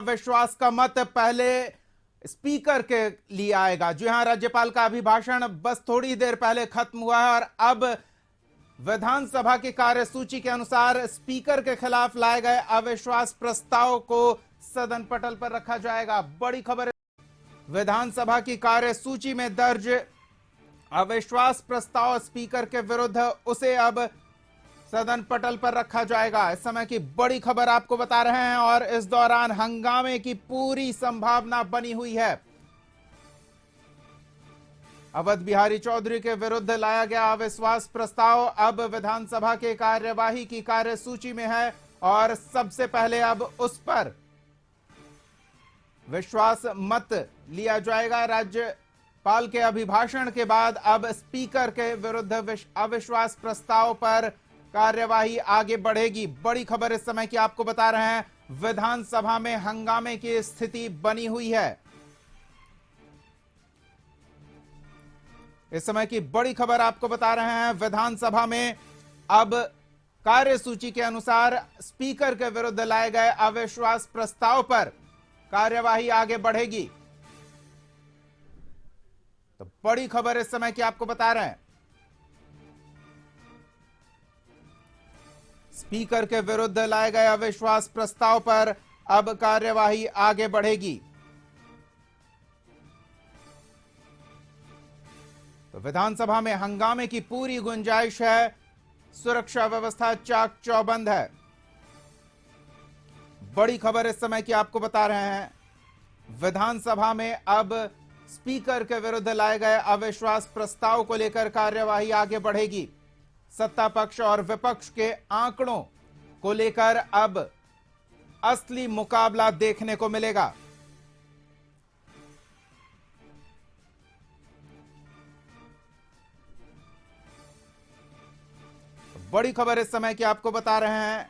विश्वास का मत पहले स्पीकर के लिए आएगा। जी हां, राज्यपाल का अभिभाषण बस थोड़ी देर पहले खत्म हुआ है और अब विधानसभा की कार्यसूची के अनुसार स्पीकर के खिलाफ लाए गए अविश्वास प्रस्ताव को सदन पटल पर रखा जाएगा। बड़ी खबर, विधानसभा की कार्यसूची में दर्ज अविश्वास प्रस्ताव स्पीकर के विरुद्ध, उसे अब सदन पटल पर रखा जाएगा। इस समय की बड़ी खबर आपको बता रहे हैं और इस दौरान हंगामे की पूरी संभावना बनी हुई है। अवध बिहारी चौधरी के विरुद्ध लाया गया अविश्वास प्रस्ताव अब विधानसभा के कार्यवाही की कार्यसूची में है और सबसे पहले अब उस पर विश्वास मत लिया जाएगा। राज्यपाल के अभिभाषण के बाद अब स्पीकर के विरुद्ध अविश्वास प्रस्ताव पर कार्यवाही आगे बढ़ेगी। बड़ी खबर इस समय की आपको बता रहे हैं, विधानसभा में हंगामे की स्थिति बनी हुई है। इस समय की बड़ी खबर आपको बता रहे हैं, विधानसभा में अब कार्यसूची के अनुसार स्पीकर के विरुद्ध लाए गए अविश्वास प्रस्ताव पर कार्यवाही आगे बढ़ेगी। तो बड़ी खबर इस समय की आपको बता रहे हैं, स्पीकर के विरुद्ध लाए गए अविश्वास प्रस्ताव पर अब कार्यवाही आगे बढ़ेगी। तो विधानसभा में हंगामे की पूरी गुंजाइश है, सुरक्षा व्यवस्था चाक चौबंद है। बड़ी खबर इस समय की आपको बता रहे हैं, विधानसभा में अब स्पीकर के विरुद्ध लाए गए अविश्वास प्रस्ताव को लेकर कार्यवाही आगे बढ़ेगी। सत्ता पक्ष और विपक्ष के आंकड़ों को लेकर अब असली मुकाबला देखने को मिलेगा। बड़ी खबर इस समय की आपको बता रहे हैं,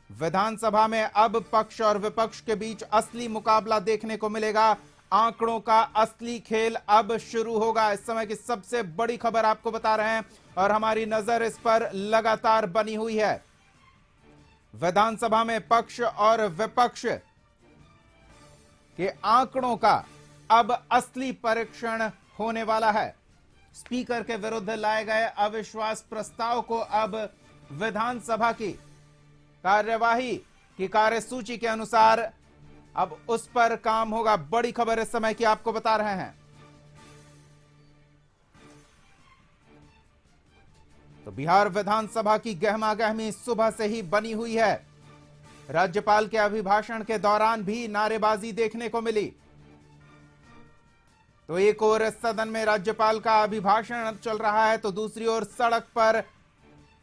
विधानसभा में अब पक्ष और विपक्ष के बीच असली मुकाबला देखने को मिलेगा। आंकड़ों का असली खेल अब शुरू होगा। इस समय की सबसे बड़ी खबर आपको बता रहे हैं और हमारी नजर इस पर लगातार बनी हुई है। विधानसभा में पक्ष और विपक्ष के आंकड़ों का अब असली परीक्षण होने वाला है। स्पीकर के विरुद्ध लाए गए अविश्वास प्रस्ताव को अब विधानसभा की कार्यवाही की कार्यसूची के अनुसार अब उस पर काम होगा। बड़ी खबर इस समय की आपको बता रहे हैं। तो बिहार विधानसभा की गहमा गहमी सुबह से ही बनी हुई है। राज्यपाल के अभिभाषण के दौरान भी नारेबाजी देखने को मिली। तो एक ओर सदन में राज्यपाल का अभिभाषण चल रहा है, तो दूसरी ओर सड़क पर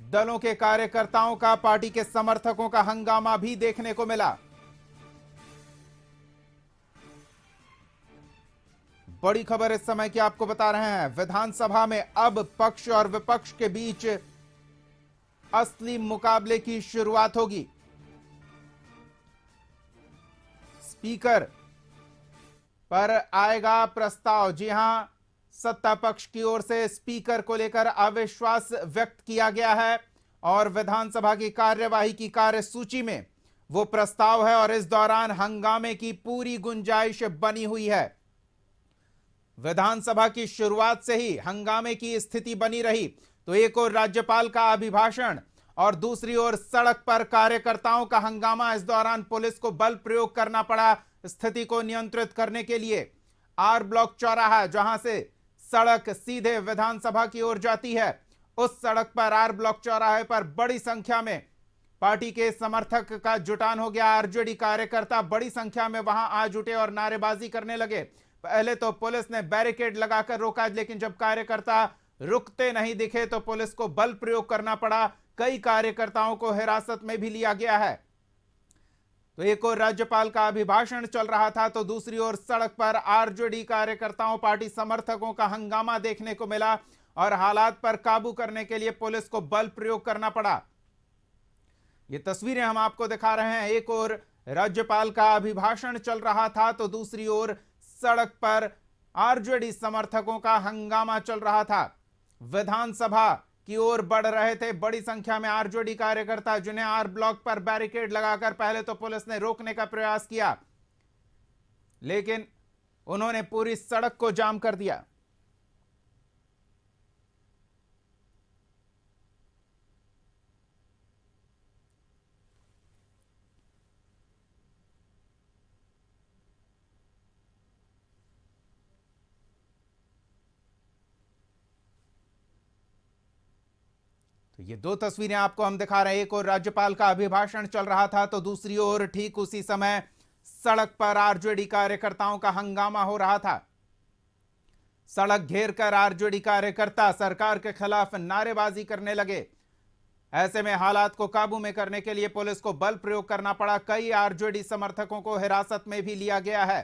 दलों के कार्यकर्ताओं का, पार्टी के समर्थकों का हंगामा भी देखने को मिला। बड़ी खबर इस समय की आपको बता रहे हैं, विधानसभा में अब पक्ष और विपक्ष के बीच असली मुकाबले की शुरुआत होगी। स्पीकर पर आएगा प्रस्ताव। जी हां, सत्ता पक्ष की ओर से स्पीकर को लेकर अविश्वास व्यक्त किया गया है और विधानसभा की कार्यवाही की कार्यसूची में वो प्रस्ताव है और इस दौरान हंगामे की पूरी गुंजाइश बनी हुई है। विधानसभा की शुरुआत से ही हंगामे की स्थिति बनी रही। तो एक ओर राज्यपाल का अभिभाषण और दूसरी ओर सड़क पर कार्यकर्ताओं का हंगामा। इस दौरान पुलिस को बल प्रयोग करना पड़ा स्थिति को नियंत्रित करने के लिए। आर ब्लॉक चौराहा, जहां से सड़क सीधे विधानसभा की ओर जाती है, उस सड़क पर आर ब्लॉक चौराहे पर बड़ी संख्या में पार्टी के समर्थक का जुटान हो गया। आरजेडी कार्यकर्ता बड़ी संख्या में वहां आ जुटे और नारेबाजी करने लगे। पहले तो पुलिस ने बैरिकेड लगाकर रोका, लेकिन जब कार्यकर्ता रुकते नहीं दिखे तो पुलिस को बल प्रयोग करना पड़ा। कई कार्यकर्ताओं को हिरासत में भी लिया गया है। तो एक ओर राज्यपाल का अभिभाषण चल रहा था, तो दूसरी ओर सड़क पर आरजेडी कार्यकर्ताओं, पार्टी समर्थकों का हंगामा देखने को मिला और हालात पर काबू करने के लिए पुलिस को बल प्रयोग करना पड़ा। ये तस्वीरें हम आपको दिखा रहे हैं। एक ओर राज्यपाल का अभिभाषण चल रहा था, तो दूसरी ओर सड़क पर आरजेडी समर्थकों का हंगामा चल रहा था। विधानसभा की ओर बढ़ रहे थे। बड़ी संख्या में आरजेडी कार्यकर्ता, जिन्हें आर ब्लॉक पर बैरिकेड लगाकर पहले तो पुलिस ने रोकने का प्रयास किया, लेकिन उन्होंने पूरी सड़क को जाम कर दिया। तो ये दो तस्वीरें आपको हम दिखा रहे हैं। एक और राज्यपाल का अभिभाषण चल रहा था, तो दूसरी ओर ठीक उसी समय सड़क पर आरजेडी कार्यकर्ताओं का हंगामा हो रहा था। सड़क घेर कर आरजेडी कार्यकर्ता सरकार के खिलाफ नारेबाजी करने लगे। ऐसे में हालात को काबू में करने के लिए पुलिस को बल प्रयोग करना पड़ा। कई आरजेडी समर्थकों को हिरासत में भी लिया गया है।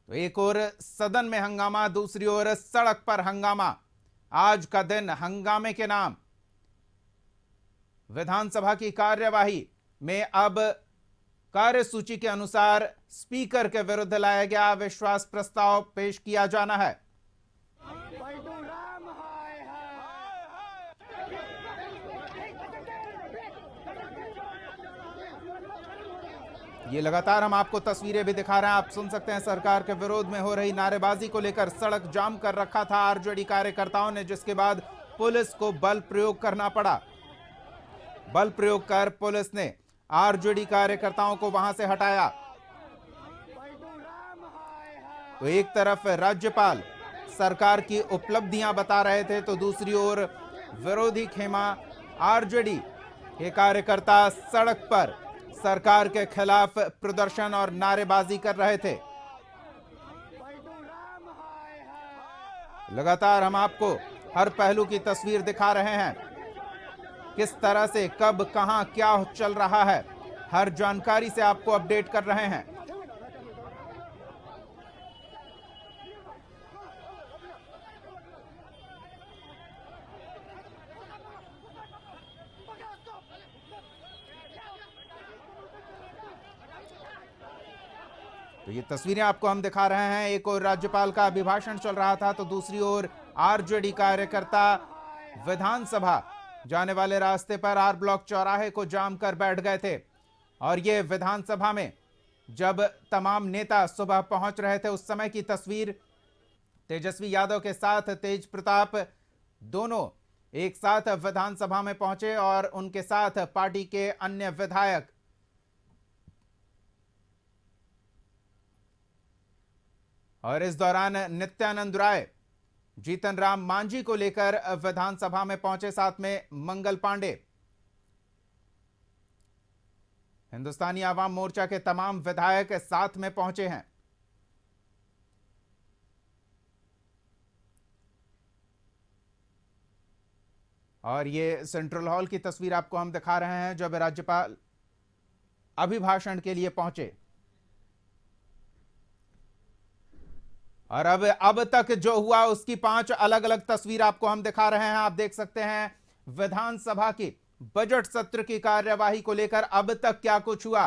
तो एक ओर सदन में हंगामा, दूसरी ओर सड़क पर हंगामा। आज का दिन हंगामे के नाम। विधानसभा की कार्यवाही में अब कार्यसूची के अनुसार स्पीकर के विरुद्ध लाया गया अविश्वास प्रस्ताव पेश किया जाना है। ये लगातार हम आपको तस्वीरें भी दिखा रहे हैं। आप सुन सकते हैं सरकार के विरोध में हो रही नारेबाजी को लेकर सड़क जाम कर रखा था आरजेडी कार्यकर्ताओं ने, जिसके बाद पुलिस को बल प्रयोग करना पड़ा। बल प्रयोग कर पुलिस ने आरजेडी कार्यकर्ताओं को वहां से हटाया। तो एक तरफ राज्यपाल सरकार की उपलब्धियां बता रहे थे, तो दूसरी ओर विरोधी खेमा आरजेडी के कार्यकर्ता सड़क पर सरकार के खिलाफ प्रदर्शन और नारेबाजी कर रहे थे। लगातार हम आपको हर पहलू की तस्वीर दिखा रहे हैं, किस तरह से कब कहां क्या चल रहा है, हर जानकारी से आपको अपडेट कर रहे हैं। तो ये तस्वीरें आपको हम दिखा रहे हैं। एक और राज्यपाल का अभिभाषण चल रहा था, तो दूसरी ओर आरजेडी कार्यकर्ता विधानसभा जाने वाले रास्ते पर आर ब्लॉक चौराहे को जाम कर बैठ गए थे। और ये विधानसभा में जब तमाम नेता सुबह पहुंच रहे थे, उस समय की तस्वीर। तेजस्वी यादव के साथ तेज प्रताप दोनों एक साथ विधानसभा में पहुंचे और उनके साथ पार्टी के अन्य विधायक। और इस दौरान नित्यानंद राय जीतन राम मांझी को लेकर विधानसभा में पहुंचे, साथ में मंगल पांडे। हिंदुस्तानी आवाम मोर्चा के तमाम विधायक साथ में पहुंचे हैं। और ये सेंट्रल हॉल की तस्वीर आपको हम दिखा रहे हैं, जब राज्यपाल अभिभाषण के लिए पहुंचे। और अब तक जो हुआ उसकी 5 अलग अलग तस्वीर आपको हम दिखा रहे हैं। आप देख सकते हैं विधानसभा की बजट सत्र की कार्यवाही को लेकर अब तक क्या कुछ हुआ।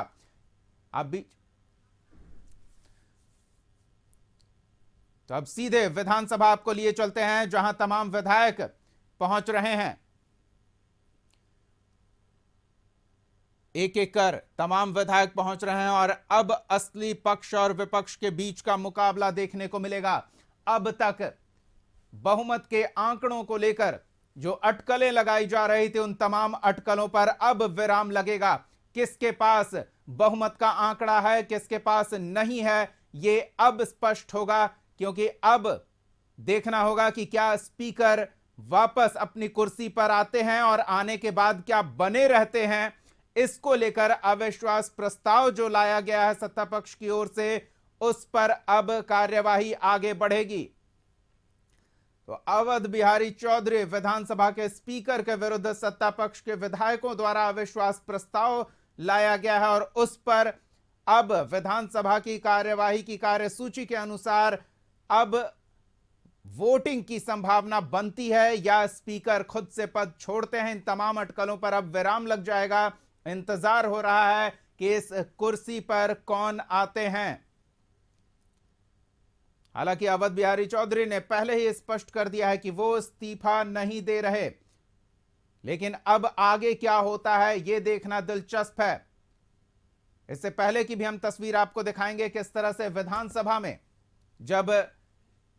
अब सीधे विधानसभा आपको लिए चलते हैं, जहां तमाम विधायक पहुंच रहे हैं। एक एक कर तमाम विधायक पहुंच रहे हैं और अब असली पक्ष और विपक्ष के बीच का मुकाबला देखने को मिलेगा। अब तक बहुमत के आंकड़ों को लेकर जो अटकलें लगाई जा रही थी, उन तमाम अटकलों पर अब विराम लगेगा। किसके पास बहुमत का आंकड़ा है, किसके पास नहीं है, ये अब स्पष्ट होगा, क्योंकि अब देखना होगा कि क्या स्पीकर वापस अपनी कुर्सी पर आते हैं और आने के बाद क्या बने रहते हैं। इसको लेकर अविश्वास प्रस्ताव जो लाया गया है सत्ता पक्ष की ओर से, उस पर अब कार्यवाही आगे बढ़ेगी। तो अवध बिहारी चौधरी विधानसभा के स्पीकर के विरुद्ध सत्ता पक्ष के विधायकों द्वारा अविश्वास प्रस्ताव लाया गया है और उस पर अब विधानसभा की कार्यवाही की कार्यसूची के अनुसार अब वोटिंग की संभावना बनती है या स्पीकर खुद से पद छोड़ते हैं। इन तमाम अटकलों पर अब विराम लग जाएगा। इंतजार हो रहा है कि इस कुर्सी पर कौन आते हैं। हालांकि अवध बिहारी चौधरी ने पहले ही स्पष्ट कर दिया है कि वो इस्तीफा नहीं दे रहे, लेकिन अब आगे क्या होता है यह देखना दिलचस्प है। इससे पहले की भी हम तस्वीर आपको दिखाएंगे किस तरह से विधानसभा में जब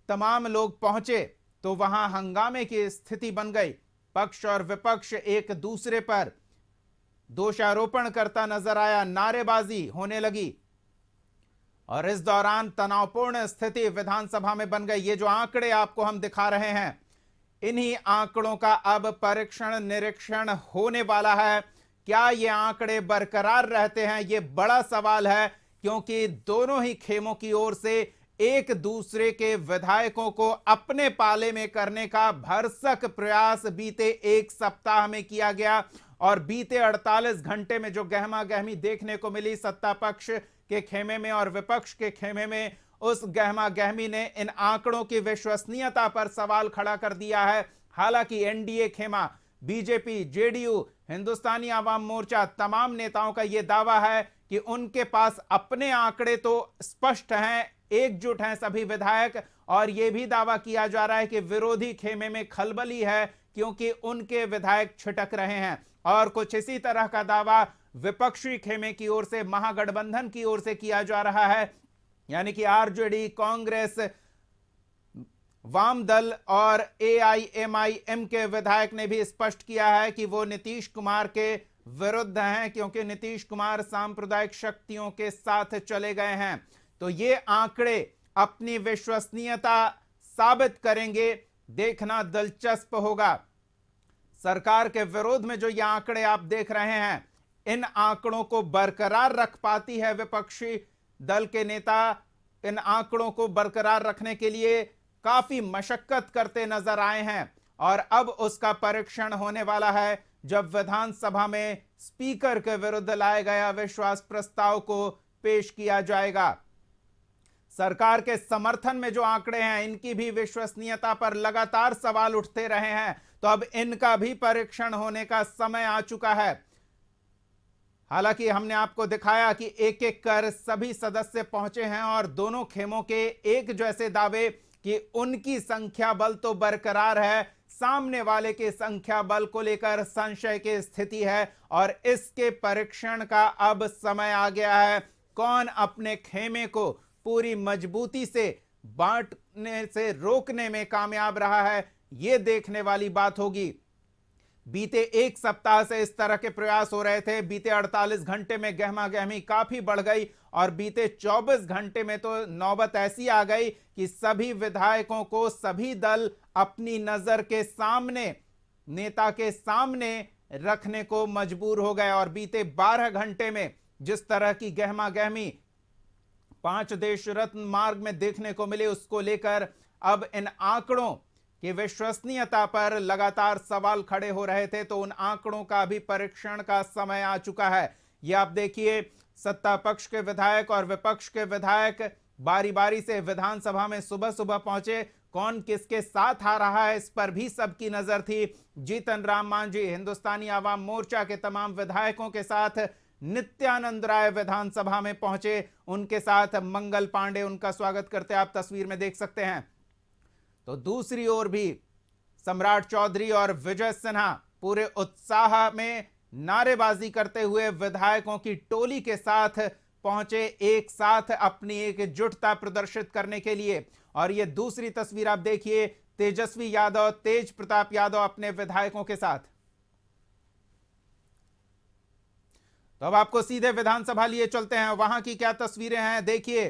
तमाम लोग पहुंचे तो वहां हंगामे की स्थिति बन गई। पक्ष और विपक्ष एक दूसरे पर दोषारोपण करता नजर आया, नारेबाजी होने लगी और इस दौरान तनावपूर्ण स्थिति विधानसभा में बन गई। ये जो आंकड़े आपको हम दिखा रहे हैं, इन्हीं आंकड़ों का अब परीक्षण निरीक्षण होने वाला है। क्या ये आंकड़े बरकरार रहते हैं, ये बड़ा सवाल है, क्योंकि दोनों ही खेमों की ओर से एक दूसरे के विधायकों को अपने पाले में करने का भरसक प्रयास बीते एक सप्ताह में किया गया और बीते 48 घंटे में जो गहमा गहमी देखने को मिली सत्ता पक्ष के खेमे में और विपक्ष के खेमे में, उस गहमा गहमी ने इन आंकड़ों की विश्वसनीयता पर सवाल खड़ा कर दिया है। हालांकि एनडीए खेमा, बीजेपी, जेडीयू, हिंदुस्तानी आवाम मोर्चा, तमाम नेताओं का यह दावा है कि उनके पास अपने आंकड़े तो स्पष्ट हैं, एकजुट हैं सभी विधायक, और यह भी दावा किया जा रहा है कि विरोधी खेमे में खलबली है क्योंकि उनके विधायक छिटक रहे हैं। और कुछ इसी तरह का दावा विपक्षी खेमे की ओर से, महागठबंधन की ओर से किया जा रहा है, यानी कि आरजेडी, कांग्रेस, वाम दल और एआईएमआईएम के विधायक ने भी स्पष्ट किया है कि वो नीतीश कुमार के विरुद्ध हैं क्योंकि नीतीश कुमार सांप्रदायिक शक्तियों के साथ चले गए हैं। तो ये आंकड़े अपनी विश्वसनीयता साबित करेंगे, देखना दिलचस्प होगा। सरकार के विरोध में जो ये आंकड़े आप देख रहे हैं, इन आंकड़ों को बरकरार रख पाती है विपक्षी दल के नेता। इन आंकड़ों को बरकरार रखने के लिए काफी मशक्कत करते नजर आए हैं और अब उसका परीक्षण होने वाला है जब विधानसभा में स्पीकर के विरुद्ध लाए गए अविश्वास प्रस्ताव को पेश किया जाएगा। सरकार के समर्थन में जो आंकड़े हैं, इनकी भी विश्वसनीयता पर लगातार सवाल उठते रहे हैं, तो अब इनका भी परीक्षण होने का समय आ चुका है। हालांकि हमने आपको दिखाया कि एक एक कर सभी सदस्य पहुंचे हैं और दोनों खेमों के एक जैसे दावे कि उनकी संख्या बल तो बरकरार है, सामने वाले के संख्या बल को लेकर संशय की स्थिति है और इसके परीक्षण का अब समय आ गया है। कौन अपने खेमे को पूरी मजबूती से बांटने से रोकने में कामयाब रहा है, यह देखने वाली बात होगी। बीते एक सप्ताह से इस तरह के प्रयास हो रहे थे। बीते 48 घंटे में गहमा गहमी काफी बढ़ गई और बीते 24 घंटे में तो नौबत ऐसी आ गई कि सभी विधायकों को सभी दल अपनी नजर के सामने, नेता के सामने रखने को मजबूर हो गए। और बीते 12 घंटे में जिस तरह की गहमा गहमी 5 देश रत्न मार्ग में देखने को मिले, उसको लेकर अब इन आंकड़ों कि विश्वसनीयता पर लगातार सवाल खड़े हो रहे थे, तो उन आंकड़ों का भी परीक्षण का समय आ चुका है। ये आप देखिए, सत्ता पक्ष के विधायक और विपक्ष के विधायक बारी बारी से विधानसभा में सुबह सुबह पहुंचे। कौन किसके साथ आ रहा है इस पर भी सबकी नजर थी। जीतन राम मांझी हिंदुस्तानी आवाम मोर्चा के तमाम विधायकों के साथ नित्यानंद राय विधानसभा में पहुंचे, उनके साथ मंगल पांडे उनका स्वागत करते आप तस्वीर में देख सकते हैं। तो दूसरी ओर भी सम्राट चौधरी और विजय सिन्हा पूरे उत्साह में नारेबाजी करते हुए विधायकों की टोली के साथ पहुंचे, एक साथ अपनी एकजुटता प्रदर्शित करने के लिए। और ये दूसरी तस्वीर आप देखिए, तेजस्वी यादव, तेज प्रताप यादव अपने विधायकों के साथ। तो अब आपको सीधे विधानसभा लिए चलते हैं, वहां की क्या तस्वीरें हैं देखिए।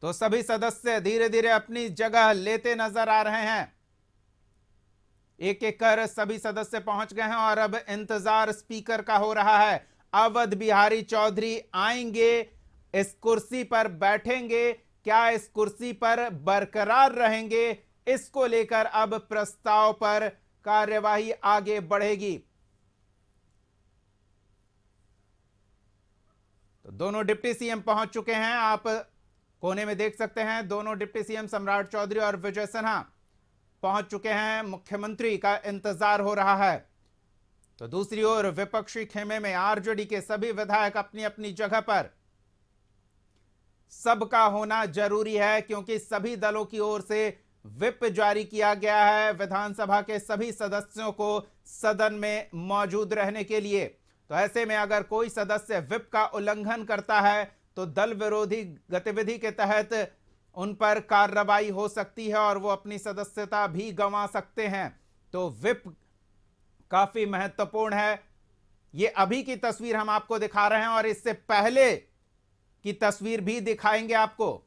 तो सभी सदस्य धीरे धीरे अपनी जगह लेते नजर आ रहे हैं, एक एक कर सभी सदस्य पहुंच गए हैं और अब इंतजार स्पीकर का हो रहा है। अवध बिहारी चौधरी आएंगे, इस कुर्सी पर बैठेंगे, क्या इस कुर्सी पर बरकरार रहेंगे, इसको लेकर अब प्रस्ताव पर कार्यवाही आगे बढ़ेगी। तो दोनों डिप्टी सीएम पहुंच चुके हैं, आप कोने में देख सकते हैं। दोनों डिप्टी सीएम सम्राट चौधरी और विजय सिन्हा पहुंच चुके हैं, मुख्यमंत्री का इंतजार हो रहा है। तो दूसरी ओर विपक्षी खेमे में आरजेडी के सभी विधायक अपनी अपनी जगह पर सबका होना जरूरी है, क्योंकि सभी दलों की ओर से व्हिप जारी किया गया है विधानसभा के सभी सदस्यों को सदन में मौजूद रहने के लिए। तो ऐसे में अगर कोई सदस्य व्हिप का उल्लंघन करता है तो दल विरोधी गतिविधि के तहत उन पर कार्रवाई हो सकती है और वो अपनी सदस्यता भी गंवा सकते हैं। तो व्हिप काफी महत्वपूर्ण है। ये अभी की तस्वीर हम आपको दिखा रहे हैं और इससे पहले की तस्वीर भी दिखाएंगे आपको।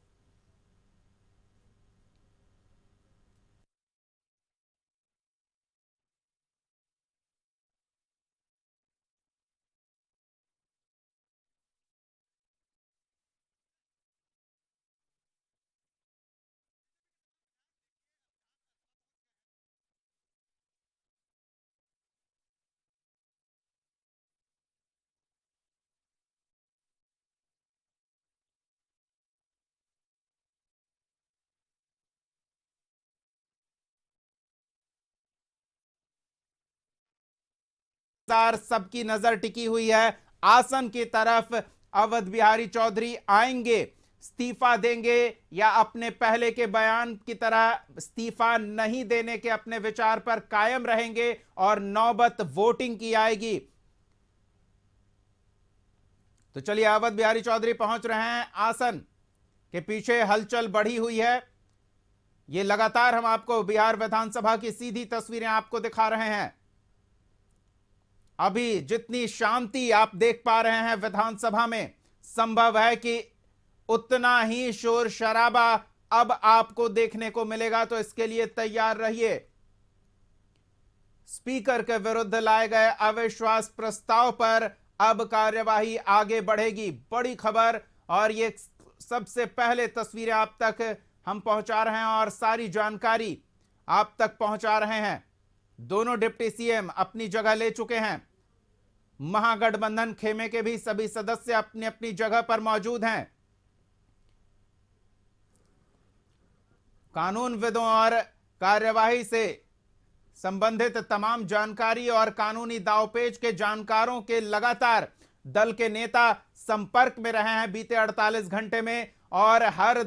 सबकी नजर टिकी हुई है आसन की तरफ। अवध बिहारी चौधरी आएंगे, इस्तीफा देंगे या अपने पहले के बयान की तरह इस्तीफा नहीं देने के अपने विचार पर कायम रहेंगे और नौबत वोटिंग की आएगी। तो चलिए, अवध बिहारी चौधरी पहुंच रहे हैं आसन के पीछे, हलचल बढ़ी हुई है। ये लगातार हम आपको बिहार विधानसभा की सीधी तस्वीरें आपको दिखा रहे हैं। अभी जितनी शांति आप देख पा रहे हैं विधानसभा में, संभव है कि उतना ही शोर शराबा अब आपको देखने को मिलेगा, तो इसके लिए तैयार रहिए। स्पीकर के विरुद्ध लाए गए अविश्वास प्रस्ताव पर अब कार्यवाही आगे बढ़ेगी, बड़ी खबर। और ये सबसे पहले तस्वीरें आप तक हम पहुंचा रहे हैं और सारी जानकारी आप तक पहुंचा रहे हैं। दोनों डिप्टी सीएम अपनी जगह ले चुके हैं। महागठबंधन खेमे के भी सभी सदस्य अपनी अपनी जगह पर मौजूद हैं। कानूनविदों और कार्यवाही से संबंधित तमाम जानकारी और कानूनी दांवपेच के जानकारों के लगातार दल के नेता संपर्क में रहे हैं बीते 48 घंटे में, और हर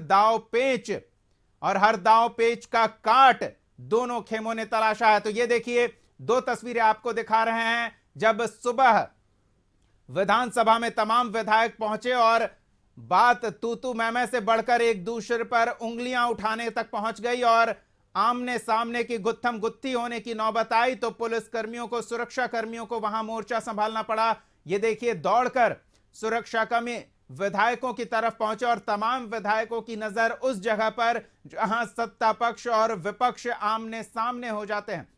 दांवपेच का काट दोनों खेमों ने तलाशा है। तो ये देखिए, दो तस्वीरें आपको दिखा रहे हैं जब सुबह विधानसभा में तमाम विधायक पहुंचे और बात तू मैं से बढ़कर एक दूसरे पर उंगलियां उठाने तक पहुंच गई और आमने सामने की गुत्थम गुत्थी होने की नौबत आई, तो पुलिस कर्मियों को, सुरक्षा कर्मियों को वहां मोर्चा संभालना पड़ा। ये देखिए, दौड़कर सुरक्षाकर्मी विधायकों की तरफ पहुंचे और तमाम विधायकों की नजर उस जगह पर जहां सत्ता पक्ष और विपक्ष आमने सामने हो जाते हैं।